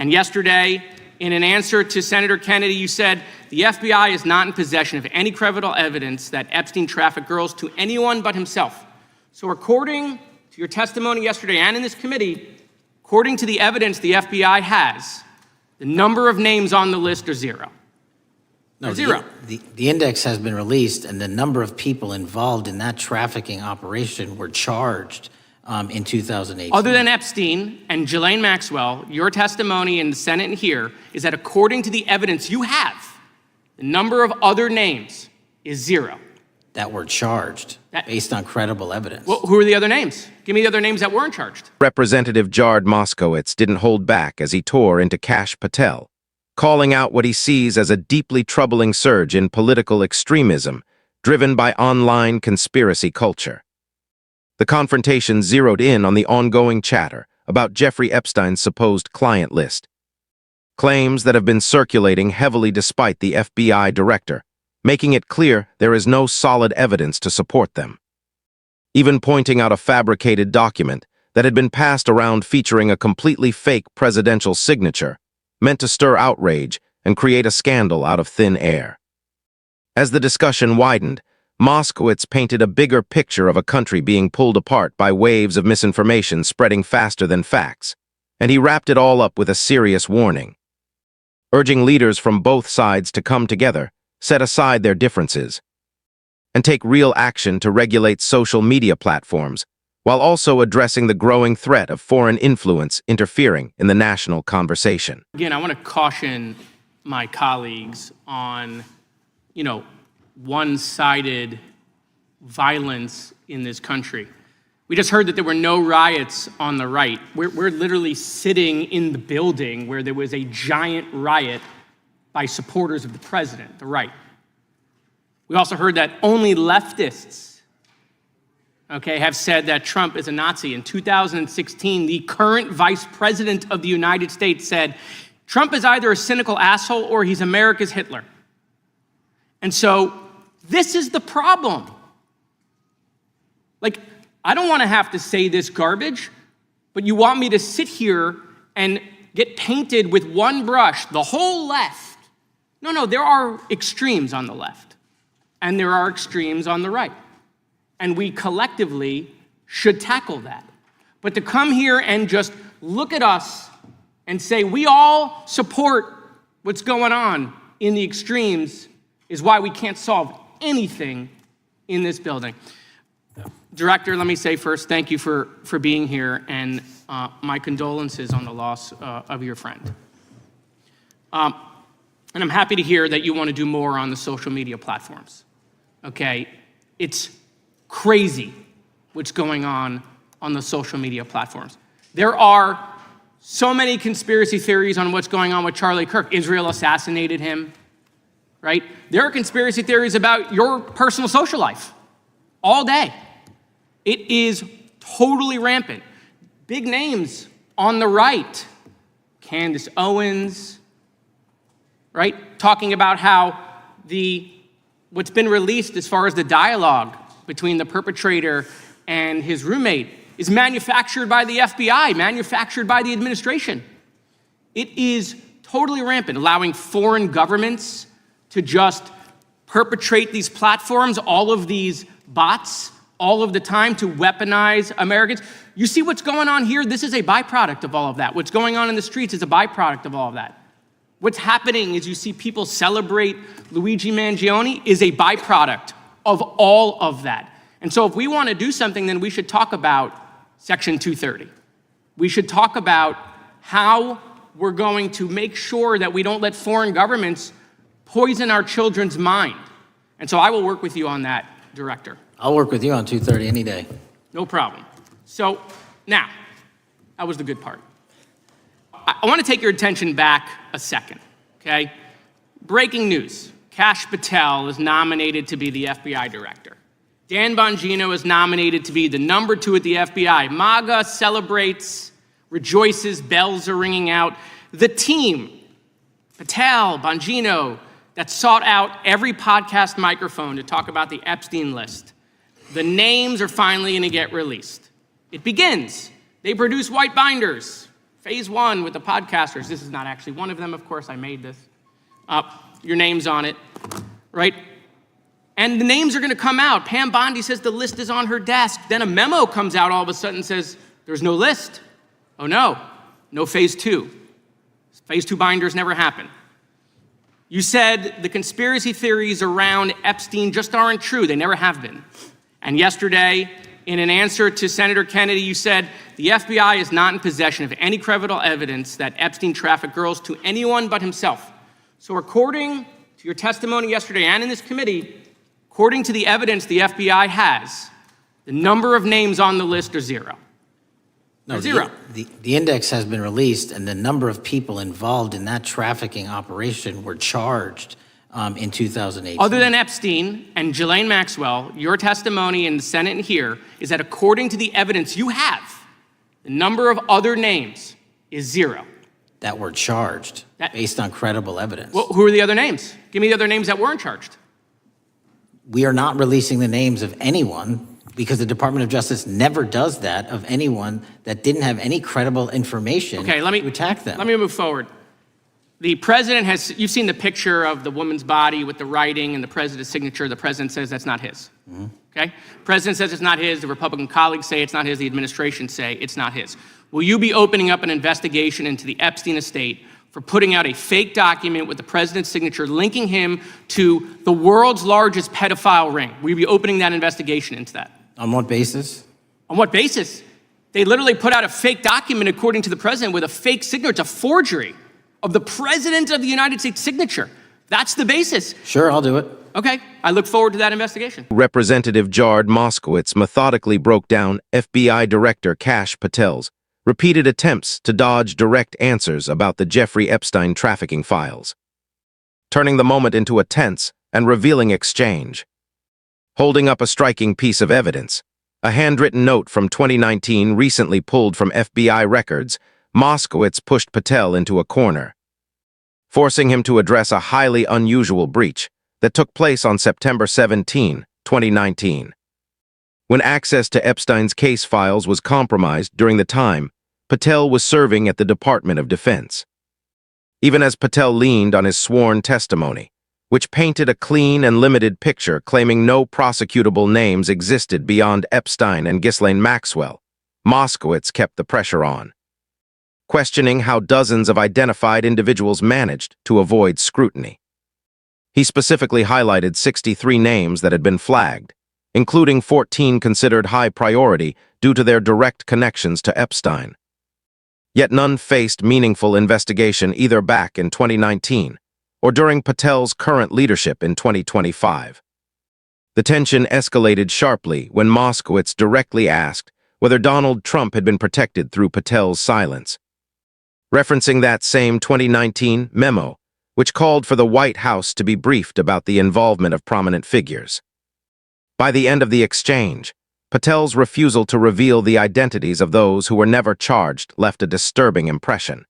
And yesterday, in an answer to Senator Kennedy, you said, the FBI is not in possession of any credible evidence that Epstein trafficked girls to anyone but himself. So according to your testimony yesterday and in this committee, according to the evidence the FBI has, the number of names on the list are zero. No, zero. The index has been released, and the number of people involved in that trafficking operation were charged in 2018. Other than Epstein and Ghislaine Maxwell, your testimony in the Senate and here is that according to the evidence you have, the number of other names is zero. That were charged based on credible evidence. Well, who are the other names? Give me the other names that weren't charged. Representative Jared Moskowitz didn't hold back as he tore into Kash Patel, calling out what he sees as a deeply troubling surge in political extremism driven by online conspiracy culture. The confrontation zeroed in on the ongoing chatter about Jeffrey Epstein's supposed client list, claims that have been circulating heavily despite the FBI director, making it clear there is no solid evidence to support them. Even pointing out a fabricated document that had been passed around featuring a completely fake presidential signature, meant to stir outrage and create a scandal out of thin air. As the discussion widened, Moskowitz painted a bigger picture of a country being pulled apart by waves of misinformation spreading faster than facts, and he wrapped it all up with a serious warning, urging leaders from both sides to come together, set aside their differences, and take real action to regulate social media platforms, while also addressing the growing threat of foreign influence interfering in the national conversation. Again, I want to caution my colleagues on, one-sided violence in this country. We just heard that there were no riots on the right. We're literally sitting in the building where there was a giant riot by supporters of the president, the right. We also heard that only leftists, have said that Trump is a Nazi. In 2016, the current vice president of the United States said, Trump is either a cynical asshole or he's America's Hitler. And so this is the problem. I don't want to have to say this garbage, but you want me to sit here and get painted with one brush, the whole left. No, there are extremes on the left, and there are extremes on the right. And we collectively should tackle that. But to come here and just look at us and say we all support what's going on in the extremes is why we can't solve anything in this building. Director, let me say first, thank you for being here, and my condolences on the loss of your friend. And I'm happy to hear that you want to do more on the social media platforms. It's crazy what's going on the social media platforms. There are so many conspiracy theories on what's going on with Charlie Kirk. Israel assassinated him, right? There are conspiracy theories about your personal social life all day. It is totally rampant. Big names on the right, Candace Owens, right? Talking about how what's been released as far as the dialogue between the perpetrator and his roommate is manufactured by the FBI, manufactured by the administration. It is totally rampant, allowing foreign governments to just perpetrate these platforms, all of these bots, all of the time to weaponize Americans. You see what's going on here? This is a byproduct of all of that. What's going on in the streets is a byproduct of all of that. What's happening is you see people celebrate Luigi Mangione is a byproduct of all of that. And so if we want to do something, then we should talk about Section 230. We should talk about how we're going to make sure that we don't let foreign governments poison our children's mind. And so I will work with you on that, Director. I'll work with you on 230 any day. No problem. So now, that was the good part. I want to take your attention back a second, okay? Breaking news. Kash Patel is nominated to be the FBI director. Dan Bongino is nominated to be the number 2 at the FBI. MAGA celebrates, rejoices, bells are ringing out. The team, Patel, Bongino, that sought out every podcast microphone to talk about the Epstein list. The names are finally going to get released. It begins. They produce white binders, Phase 1 with the podcasters. This is not actually one of them, of course. I made this up. Your name's on it, right? And the names are going to come out. Pam Bondi says the list is on her desk. Then a memo comes out all of a sudden and says, there's no list. Oh, no phase 2. Phase 2 binders never happen. You said the conspiracy theories around Epstein just aren't true. They never have been. And yesterday, in an answer to Senator Kennedy, you said the FBI is not in possession of any credible evidence that Epstein trafficked girls to anyone but himself. So according to your testimony yesterday and in this committee, according to the evidence the FBI has, the number of names on the list are 0. No, zero. The index has been released, and the number of people involved in that trafficking operation were charged in 2018. Other than Epstein and Ghislaine Maxwell, your testimony in the Senate and here is that according to the evidence you have, the number of other names is 0. That were charged based on credible evidence. Well, who are the other names? Give me the other names that weren't charged. We are not releasing the names of anyone because the Department of Justice never does that of anyone that didn't have any credible information to attack them. Let me move forward. The president has, you've seen the picture of the woman's body with the writing and the president's signature. The president says that's not his. Mm-hmm. Okay? President says it's not his. The Republican colleagues say it's not his. The administration say it's not his. Will you be opening up an investigation into the Epstein estate for putting out a fake document with the president's signature linking him to the world's largest pedophile ring? Will you be opening that investigation into that? On what basis? On what basis? They literally put out a fake document, according to the president, with a fake signature. It's a forgery of the president of the United States signature. That's the basis. Sure, I'll do it. Okay, I look forward to that investigation. Representative Jared Moskowitz methodically broke down FBI Director Kash Patel's repeated attempts to dodge direct answers about the Jeffrey Epstein trafficking files, turning the moment into a tense and revealing exchange. Holding up a striking piece of evidence, a handwritten note from 2019 recently pulled from FBI records, Moskowitz pushed Patel into a corner, forcing him to address a highly unusual breach that took place on September 17, 2019. When access to Epstein's case files was compromised during the time, Patel was serving at the Department of Defense. Even as Patel leaned on his sworn testimony, which painted a clean and limited picture claiming no prosecutable names existed beyond Epstein and Ghislaine Maxwell, Moskowitz kept the pressure on, questioning how dozens of identified individuals managed to avoid scrutiny. He specifically highlighted 63 names that had been flagged, including 14 considered high priority due to their direct connections to Epstein. Yet none faced meaningful investigation either back in 2019 or during Patel's current leadership in 2025. The tension escalated sharply when Moskowitz directly asked whether Donald Trump had been protected through Patel's silence, referencing that same 2019 memo, which called for the White House to be briefed about the involvement of prominent figures. By the end of the exchange, Patel's refusal to reveal the identities of those who were never charged left a disturbing impression,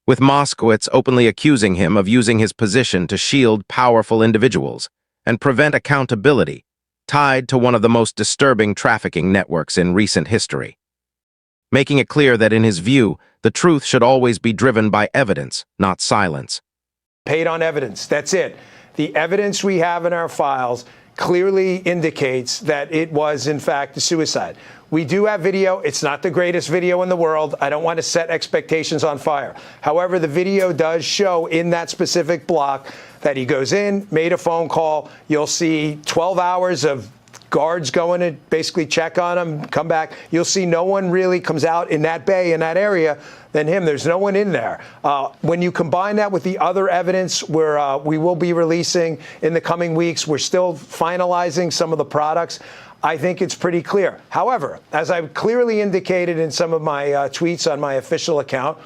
with Moskowitz openly accusing him of using his position to shield powerful individuals and prevent accountability tied to one of the most disturbing trafficking networks in recent history, making it clear that in his view, the truth should always be driven by evidence, not silence. Paid on evidence, that's it. The evidence we have in our files clearly indicates that it was, in fact, a suicide. We do have video. It's not the greatest video in the world. I don't want to set expectations on fire. However, the video does show in that specific block that he goes in, made a phone call. You'll see 12 hours of guards going to basically check on him, come back. You'll see no one really comes out in that bay, in that area, than him. There's no one in there. When you combine that with the other evidence we will be releasing in the coming weeks, we're still finalizing some of the products. I think it's pretty clear. However, as I've clearly indicated in some of my tweets on my official account,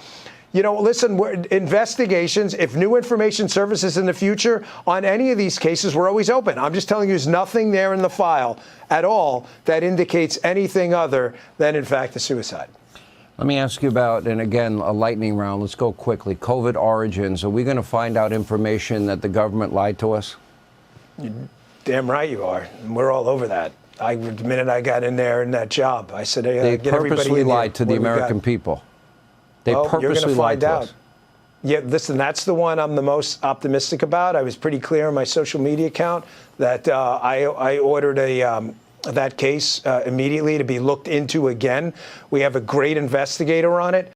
you know, listen, investigations, if new information surfaces in the future on any of these cases, we're always open. I'm just telling you, there's nothing there in the file at all that indicates anything other than, in fact, a suicide. Let me ask you about, and again, a lightning round. Let's go quickly. COVID origins. Are we going to find out information that the government lied to us? You're damn right you are. We're all over that. The minute I got in there in that job, I said, they get everybody purposely in lied here. to the American people. They Well, you're purposely going to lied find to out. us. Yeah, listen, that's the one I'm the most optimistic about. I was pretty clear on my social media account that I ordered that case immediately to be looked into again. We have a great investigator on it.